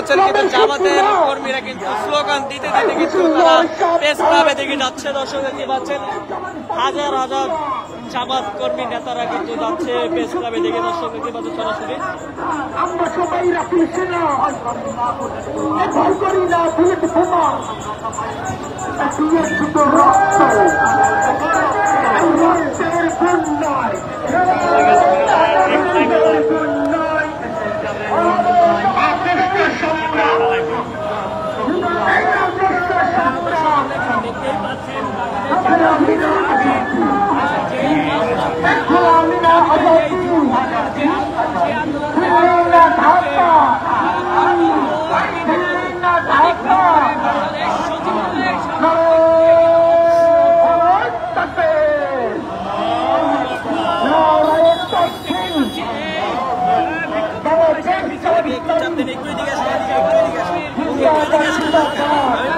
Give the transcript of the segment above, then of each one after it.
পাচ্ছেন কিন্তু জামাতের কর্মীরা কিন্তু স্লোগান দিতে দিতে কিন্তু তারা প্রেস ক্লাবে দিকে যাচ্ছে। দর্শক দেখতে পাচ্ছেন হাজার হাজার জামাত কর্মী নেতারা কিন্তু যাচ্ছে প্রেস ক্লাবে দিকে। দর্শক দেখতে পাচ্ছেন সরাসরি আমরা সবাই রাখি সেনা ভয় করি না বুলেট বোমা রক্তের বন্যায় আমি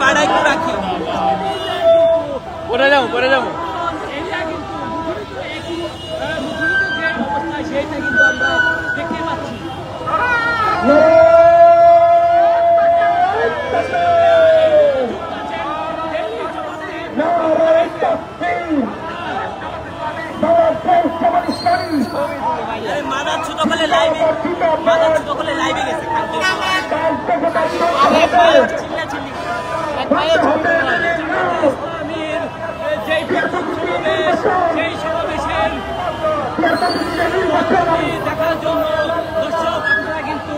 পাড়ায় একটু রাখি পরে যাবো সেইটা কিন্তু আমরা দেখতে পাচ্ছি। মাদার ছোট বলে লাইভে গেছে সেই সমাবেশের দেখার জন্য দর্শক আপনারা কিন্তু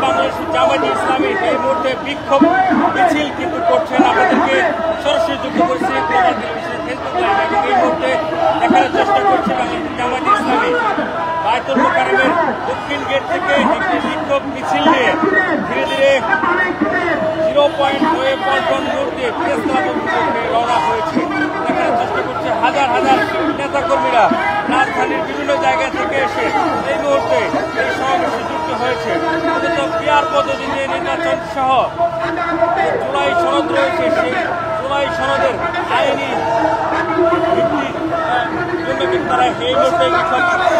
বাংলাদেশের জামায়াতে ইসলামী এই মুহূর্তে বিক্ষোভ মিছিল কিন্তু করছেন। আপনাদেরকে সরাসরি যুক্ত করছি গ্লোবাল টেলিভিশন ফেসবুক লাইভ এবং এই মুহূর্তে দেখার চেষ্টা করছি বাংলাদেশের জামায়াতে ইসলামী বায়তুল মোকাররমের দক্ষিণ গেট থেকে একটি বিক্ষোভ মিছিল নিয়ে ধীরে ধীরে 0 পয়েন্ট হয়ে পল্টন মোড় দিয়ে প্রেস ক্লাব অভিমুখে রওনা হয়েছে। দেখার চেষ্টা করছে হাজার হাজার নেতাকর্মীরা রাজধানীর বিভিন্ন জায়গা থেকে এসে এই মুহূর্তে এই সমাবেশে যুক্ত হয়েছে। মূলত পিয়ার পদ্ধতিতে নির্বাচন সহ জুলাই সনদ রয়েছে, সেই জুলাই সনদের আইনি ভিত্তির জন্য কিন্তু তারা এই মুহূর্তে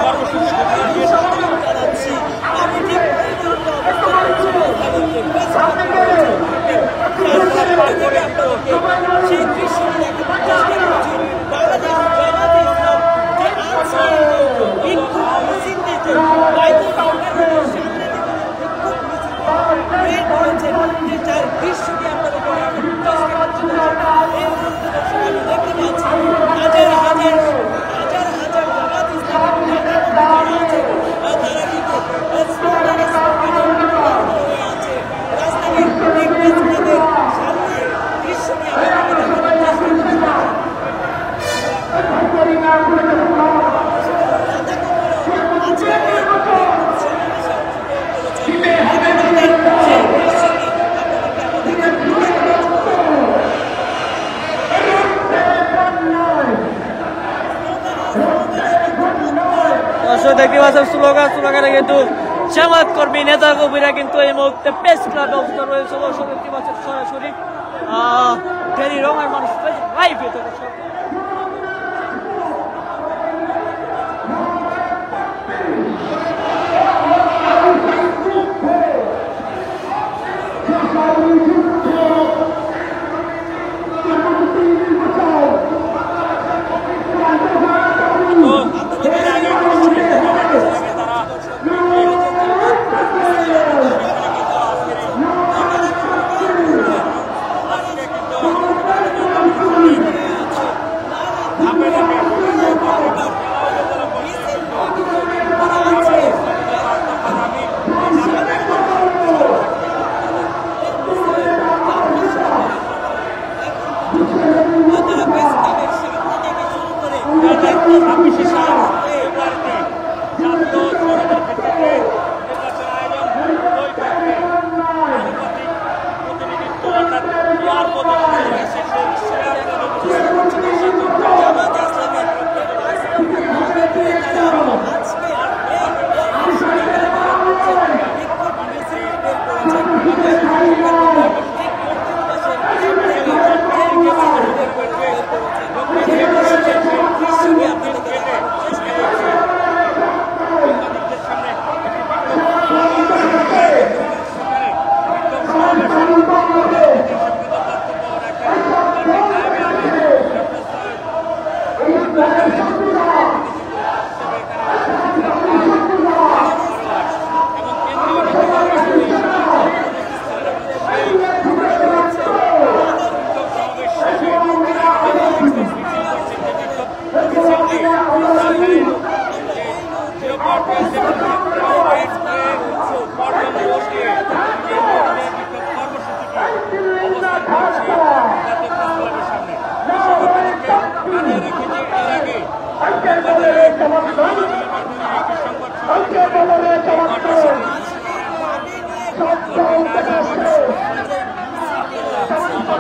কর্মসূচি ঘোষণা দিয়েছে। দেখতে পাচ্ছেন স্লোগানে কিন্তু জামাত কর্মী নেতা কর্মীরা কিন্তু এই মুহূর্তে প্রেস ক্লাবে অবস্থান রয়েছে। দেখতে পাচ্ছেন সরাসরি ডেলি রঙের মানুষ লাইভে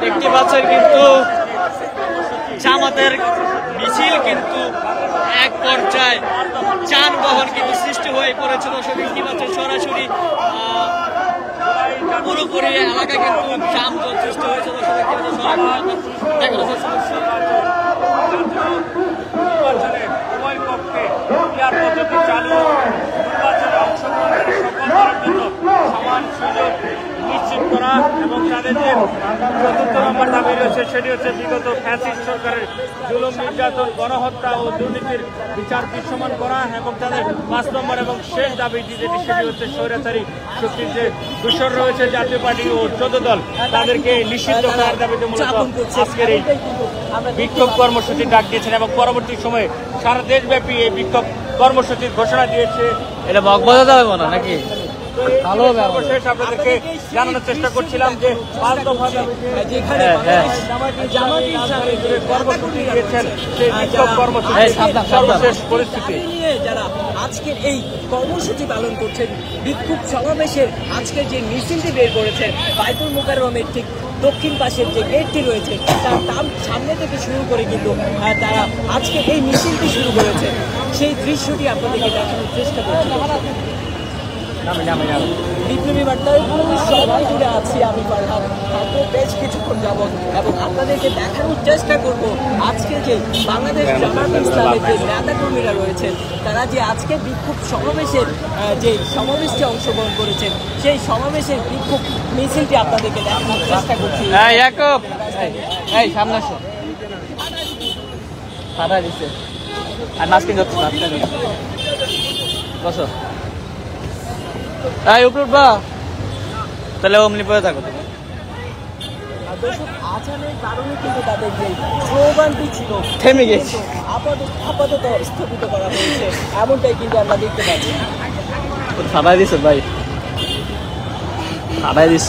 দেখতে পাচ্ছেন কিন্তু জামাতের মিছিল কিন্তু এক পর্যায়ে যানবাহন কিন্তু সৃষ্টি হয়ে পড়েছে। দর্শক দেখতে পাচ্ছেন সরাসরি পুরোপুরি এলাকা কিন্তু যানজট সৃষ্টি হয়েছে। দর্শক দেখতে পাচ্ছেন উভয় পক্ষে ক্লিয়ার পদ্ধতি চালু নির্বাচনে অংশগ্রহণের সকলের জন্য সমান সুযোগ নিশ্চিত করা এবং তাদের যে চতুর্থ নম্বর দাবি রয়েছে সেটি হচ্ছে বিগত ফ্যাসিস্ট সরকারের জুলুম নির্যাতন গণহত্যা ও দুর্নীতির বিচার দৃশ্যমান করা এবং তাদের 5 নম্বর এবং শেষ দাবিটি যেটি সেটি হচ্ছে স্বৈরাচারী শক্তির যে দূষণ রয়েছে জাতীয় পার্টি ও 14 দল তাদেরকে নিষিদ্ধ করার দাবিতে মূলত আজকের এই বিক্ষোভ কর্মসূচি ডাক দিয়েছেন এবং পরবর্তী সময়ে সারা দেশব্যাপী এই বিক্ষোভ কর্মসূচির ঘোষণা দিয়েছে। এটা বকবাজা যাবে না নাকি? সর্বশেষ আপনাদেরকে জানানোর চেষ্টা করছিলাম যে 5 দফা কর্মসূচি দিয়েছেন সেই বিক্ষোভ কর্মসূচি সর্বশেষ পরিস্থিতি যারা আজকের এই কর্মসূচি পালন করছেন বিক্ষোভ সমাবেশের আজকের যে মিছিলটি বের করেছেন বাইতুল মোকাররমের ঠিক দক্ষিণ পাশের যে গেটটি রয়েছে তার সামনে থেকে শুরু করে কিন্তু তারা আজকে এই মিছিলটি শুরু করেছে সেই দৃশ্যটি আপনাদেরকে দেখানোর চেষ্টা করছি। বিপ্লবী বার্তার সবাই জুড়ে আছি আমি ফারহাদ, থাকবো বেশ কিছুক্ষণ যাবৎ এবং আপনাদেরকে দেখানোর চেষ্টা করব আজকে যে বাংলাদেশ জামায়াতে ইসলামের যে নেতাকর্মীরা রয়েছেন তারা যে আজকে বিক্ষোভ সমাবেশের যে সমাবেশে অংশগ্রহণ করেছেন সেই সমাবেশের বিক্ষোভ মিছিলটি আপনাদেরকে দেখানোর চেষ্টা করছি। সামনে আসো সাদা দিচ্ছে আর মাস্কিং যাচ্ছে বসো উপর বা তাহলে অমনি পরে থাকো। আজানের কারণে কিন্তু তাদের যে স্লোগানটি ছিল থেমে গেছে, আপাতত স্থগিত করা হয়েছে এমনটাই কিন্তু আমরা দেখতে পাচ্ছি। সাদাই দিস ভাই, সাদাই দিস।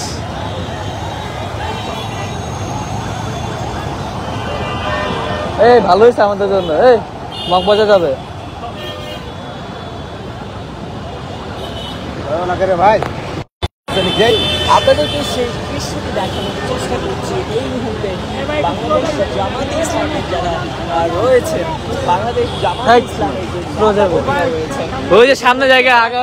এই ভালো হয়েছে আমাদের জন্য, এই মগবাজা যাবে ভাই। আপনাদেরকে সেই দৃশ্যটি দেখানোর চেষ্টা করছি এই মুহূর্তে বাংলাদেশ জামায়াতে ইসলামের যারা রয়েছে বাংলাদেশ জামায়াতে ইসলামের রয়েছে ওই যে সামনে জায়গা আগা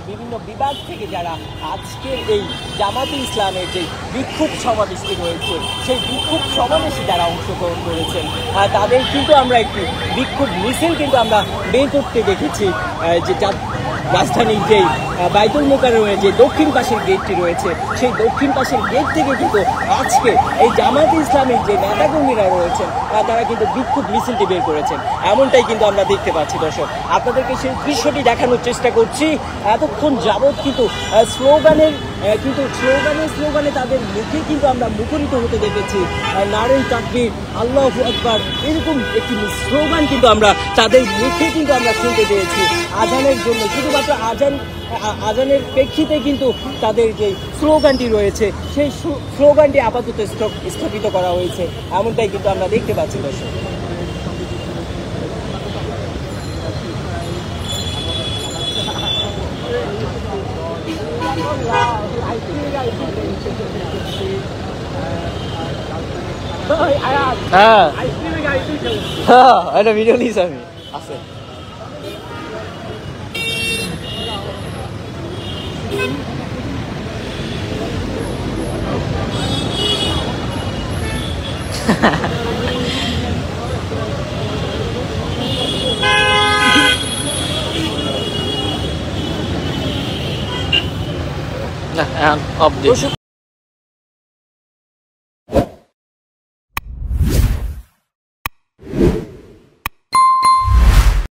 বিভিন্ন বিভাগ থেকে যারা আজকের এই জামায়াতে ইসলামের যে বিক্ষোভ সমাবেশটি রয়েছে সেই বিক্ষোভ সমাবেশে যারা অংশগ্রহণ করেছেন তাদের কিন্তু আমরা একটি বিক্ষোভ মিছিল কিন্তু আমরা বের করতে দেখেছি যেটা রাজধানীর যেই বাইতুল মোকাররমের যে দক্ষিণ পাশের গেটটি রয়েছে সেই দক্ষিণ পাশের গেট থেকে কিন্তু আজকে এই জামায়াতে ইসলামের যে নেতাকর্মীরা রয়েছেন তারা কিন্তু বিক্ষোভ মিছিলটি বের করেছেন এমনটাই কিন্তু আমরা দেখতে পাচ্ছি। দর্শক আপনাদেরকে সেই দৃশ্যটি দেখানোর চেষ্টা করছি। এতক্ষণ যাবৎ কিন্তু স্লোগানে তাদের মুখে কিন্তু আমরা মুখরিত হতে দেখেছি নারে তাকবীর আল্লাহু আকবার এরকম একটি স্লোগান কিন্তু আমরা তাদের মুখে কিন্তু আমরা শুনতে পেয়েছি আজানের জন্য। শুধুমাত্র আজানের প্রেক্ষিতে কিন্তু তাদের যে স্লোগানটি রয়েছে সেই স্লোগানটি আপাতত স্থগিত করা হয়েছে এমনটাই কিন্তু আমরা দেখতে পাচ্ছি। দর্শক একটা ভিডিও নিয়েছি আমি আছে না, এখন অফ দিই।